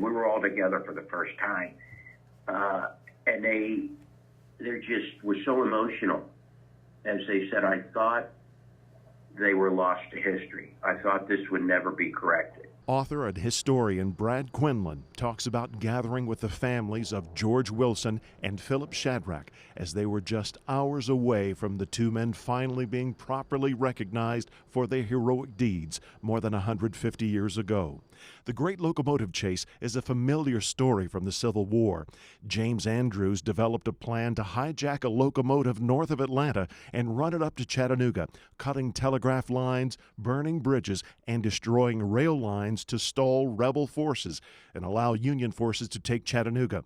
We were all together for the first time, and they just were so emotional. As they said, I thought they were lost to history. I thought this would never be corrected. Author and historian Brad Quinlan talks about gathering with the families of George Wilson and Philip Shadrach as they were just hours away from the two men finally being properly recognized for their heroic deeds more than 150 years ago. The Great Locomotive Chase is a familiar story from the Civil War. James Andrews developed a plan to hijack a locomotive north of Atlanta and run it up to Chattanooga, cutting telegraph lines, burning bridges, and destroying rail lines to stall rebel forces and allow Union forces to take Chattanooga.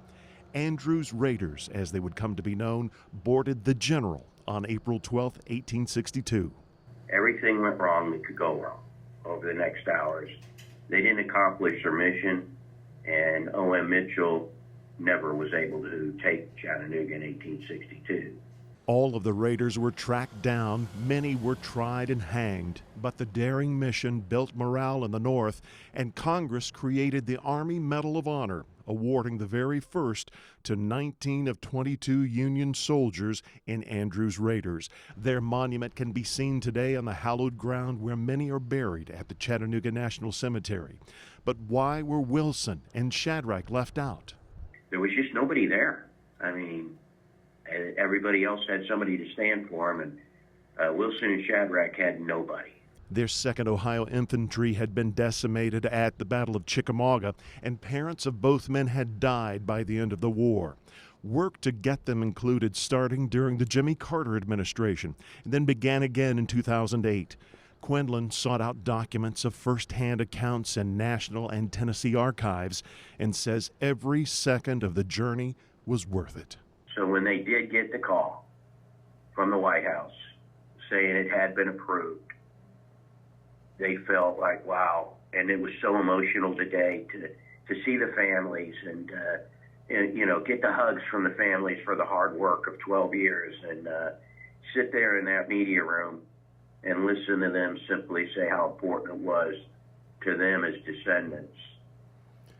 Andrews Raiders, as they would come to be known, boarded the General on April 12, 1862. Everything went wrong that could go wrong over the next hours. They didn't accomplish their mission, and O.M. Mitchell never was able to take Chattanooga in 1862. All of the raiders were tracked down, many were tried and hanged, but the daring mission built morale in the North, and Congress created the Army Medal of Honor, awarding the very first to 19 of 22 Union soldiers in Andrews Raiders. Their monument can be seen today on the hallowed ground where many are buried at the Chattanooga National Cemetery. But why were Wilson and Shadrach left out? There was just nobody there. I mean, everybody else had somebody to stand for them, and Wilson and Shadrach had nobody. Their 2nd Ohio Infantry had been decimated at the Battle of Chickamauga, and parents of both men had died by the end of the war. Work to get them included starting during the Jimmy Carter administration, and then began again in 2008. Quinlan sought out documents of first-hand accounts in national and Tennessee archives and says every second of the journey was worth it. So when they did get the call from the White House saying it had been approved, they felt like, wow. And it was so emotional today to see the families and get the hugs from the families for the hard work of 12 years and sit there in that media room and listen to them simply say how important it was to them as descendants